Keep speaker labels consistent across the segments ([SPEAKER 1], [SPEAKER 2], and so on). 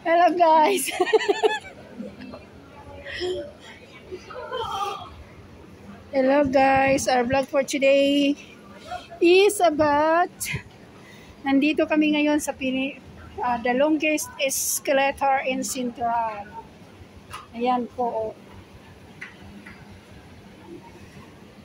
[SPEAKER 1] Hello guys. Hello guys. Our vlog for today is about nandito kami ngayon sa the longest escalator in Central. Ayan po.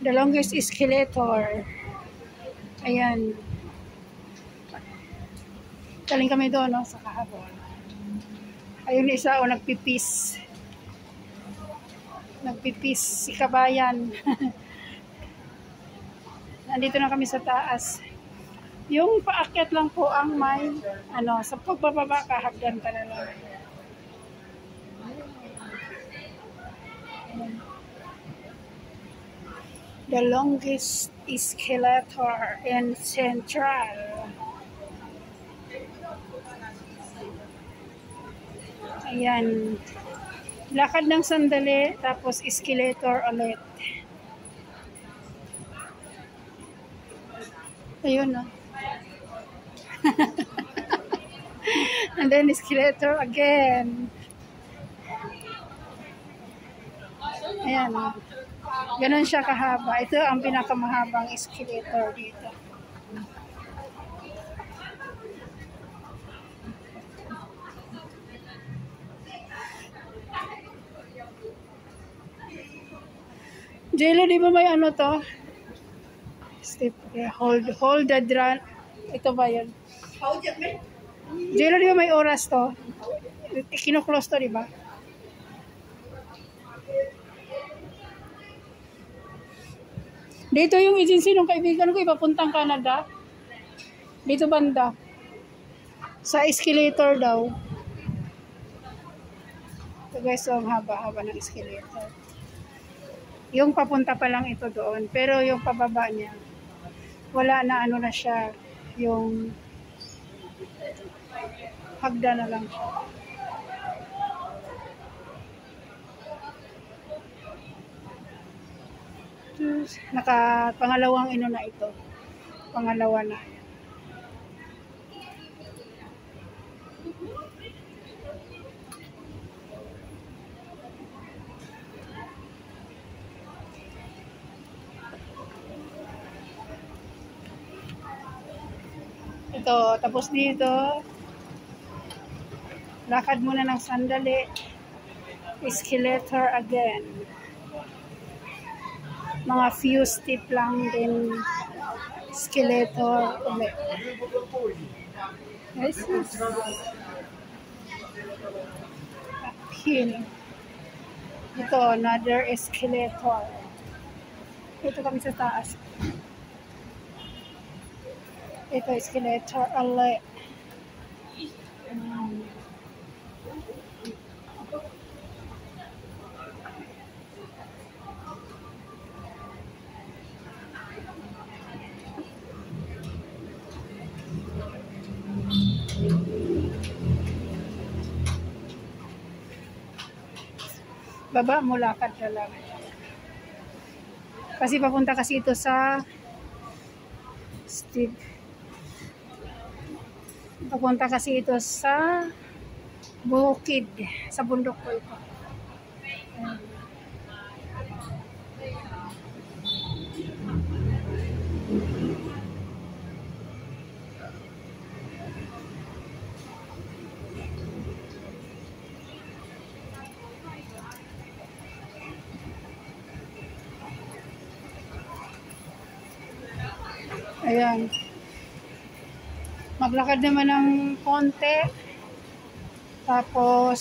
[SPEAKER 1] The longest escalator. Ayan. Galing kami doon, no, sa kahapon. Ayun isa o nagpipis. Nagpipis si kabayan. Nandito na kami sa taas. Yung paakyat lang po ang may sa pagbababa kahagdan ka na lang. The longest escalator in Central. Ayan. Lakad ng sandali, tapos escalator ulit. Ayun, no? And then escalator again. Ayan. Ganon siya kahaba. Ito ang pinakamahabang escalator dito. Jello, di ba may ano to? Step, okay. Hold the drum. Ito ba yun? Jello, di ba may oras to? Kino-close to, di ba? Dito yung agency ng kaibigan ko, ipapuntang Canada. Dito banda. Sa escalator daw. Ito guys, so ang haba-haba ng escalator. Yung papunta pa lang ito doon. Pero yung pababa niya, wala na na siya. Yung hagda na lang siya. Pangalawang na ito. Pangalawa na. Ito, tapos dito, lakad muna ng sandali, escalator again. Mga few step lang din, escalator ulit. Yes, uphill. Ito, another escalator. Ito kami sa taas. Ito, escalator ulit. Baba mo, lakad ka lang. Kasi papunta kasi ito sa Steve. Papunta kasi ito sa bukid, sa bundok ko ito. Ayan. Maglakad naman ng konti. Tapos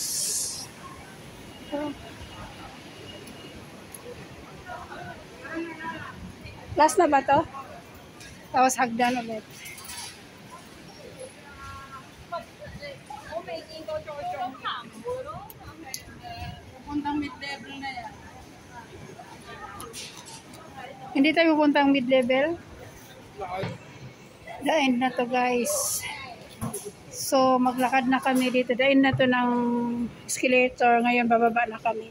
[SPEAKER 1] last na ba to? Tapos hagdan ulit. Pupuntang mid-level na yan. Hindi tayo pupuntang mid-level? The end na to guys. So maglakad na kami dito. The end na to ng escalator. Ngayon bababa na kami.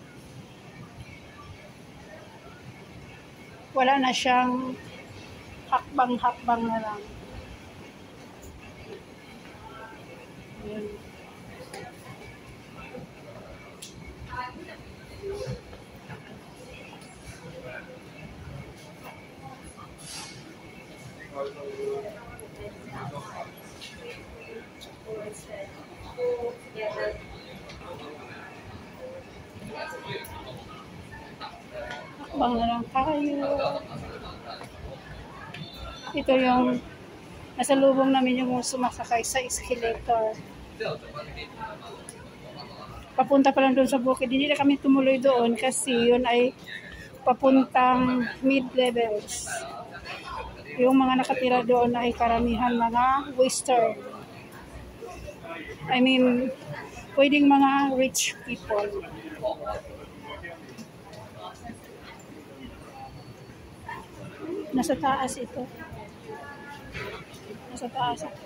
[SPEAKER 1] Wala na siyang hakbang-hakbang na lang. Ayan. lang tayo. Ito yung nasa lubong namin yung sumasakay sa escalator. Papunta pa lang doon sa bukid. Hindi na kami tumuloy doon kasi yun ay papuntang mid-levels. Yung mga nakatira doon ay karamihan mga western. I mean, pwedeng mga rich people. Nasa taas ito. Nasa taas ito.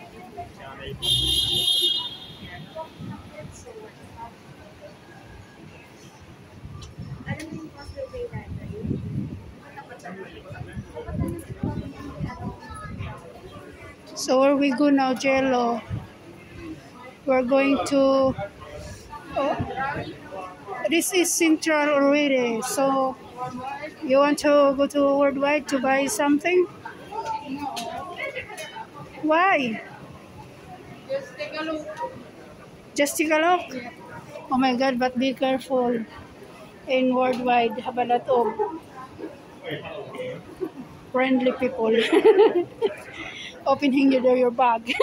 [SPEAKER 1] So where we go now, Jello? We're going to... Oh, this is Central already. So you want to go to Worldwide to buy something? Why?
[SPEAKER 2] Just take a look.
[SPEAKER 1] Just take a look? Oh my God, but be careful. In Worldwide, have a lot of friendly people. Opening your bag.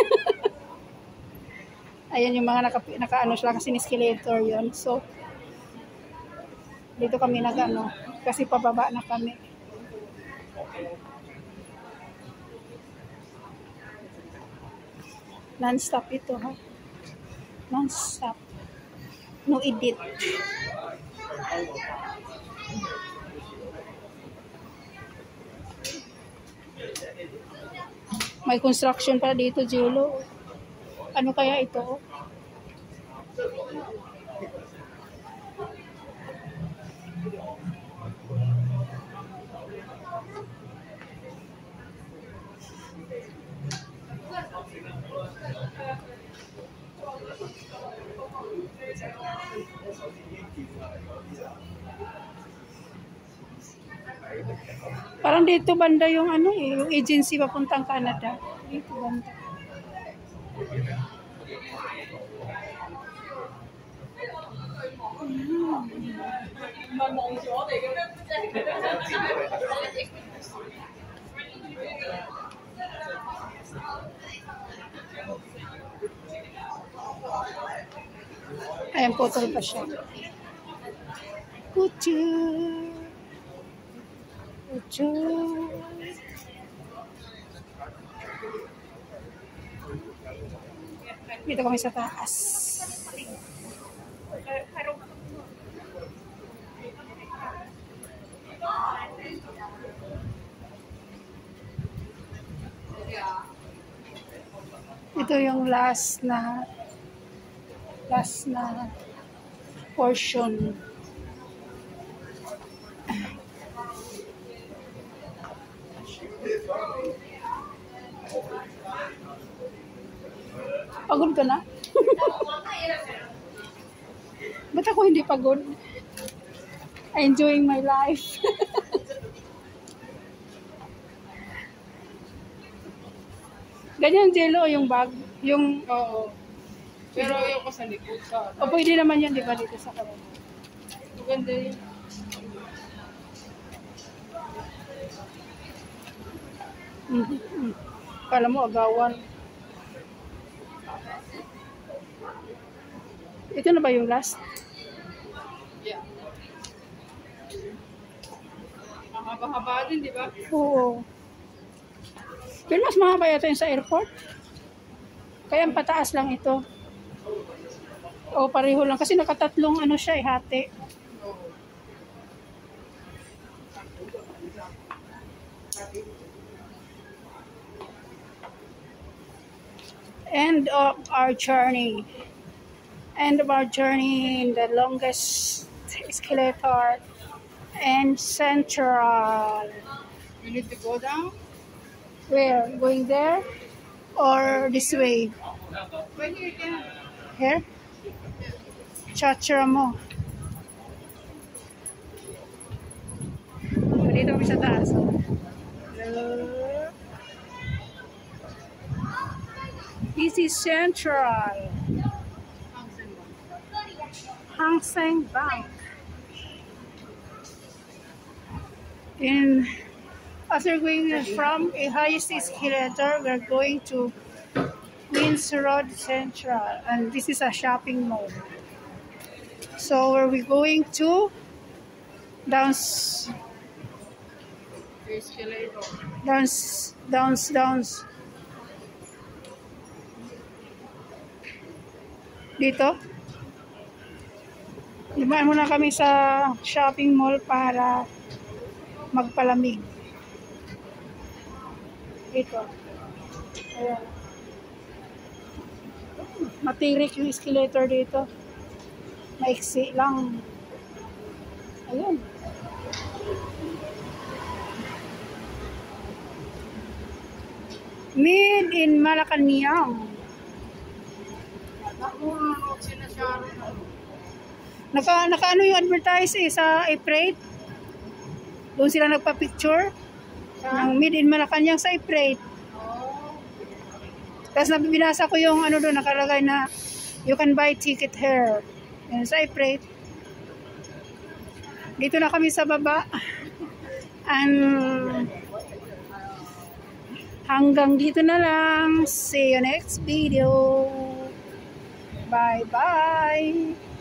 [SPEAKER 1] Ayan yung mga naka-ano sila kasi escalator yun. So, dito kami nag-ano kasi pababa na kami. Non-stop ito, ha? Non-stop. No edit. May construction pa dito, Jello. Ano kaya ito? Parang dito banda yung ano eh, yung agency papuntang Canada. Dito banda. Ayan, putol pa siya. Kuchu. Kuchu. Dito kami sa taas. Ito yung last na portion. Pagod ka na? Ba't ako hindi pagod? Enjoying my life. Ganyan, Jello, yung bag. Yung,
[SPEAKER 2] Oo. Pero ayoko sa likod sa...
[SPEAKER 1] o pwede naman yan, di ba, dito sa kanan.
[SPEAKER 2] Maganda yun.
[SPEAKER 1] Kala mo, agawan. Ito na ba yung last?
[SPEAKER 2] Yeah. Mahaba-haba din, di ba?
[SPEAKER 1] Oo. Pero mas mahaba yata yung sa airport. Kaya ang pataas lang ito. O pareho lang. Kasi nakatatlong ano siya, hati. End of our journey. End of our journey in the longest escalator in Central.
[SPEAKER 2] You need to go down?
[SPEAKER 1] Where? Going there? Or this way?
[SPEAKER 2] Right here again.
[SPEAKER 1] Here? Chachara mo. Dito kami sa taas. Hello. This is Central. Hang Seng Bank. And after going from a highest escalator, we're going to Queens Road Central, and this is a shopping mall. So where we going to downs. Dito. Dumaan muna kami sa shopping mall para magpalamig. Dito. Ayan. Matirik yung escalator dito. Maiksi lang. Ayun. Made in Malacanang. Naka ano yung advertise sa iPrate? Doon sila nagpa-picture ng Made in Malacanang sa iPrate. Tapos binasa ko yung ano doon, nakalagay na you can buy ticket here. Yan, sa iPrate. Dito na kami sa baba. And hanggang dito na lang. See you next video. Bye-bye.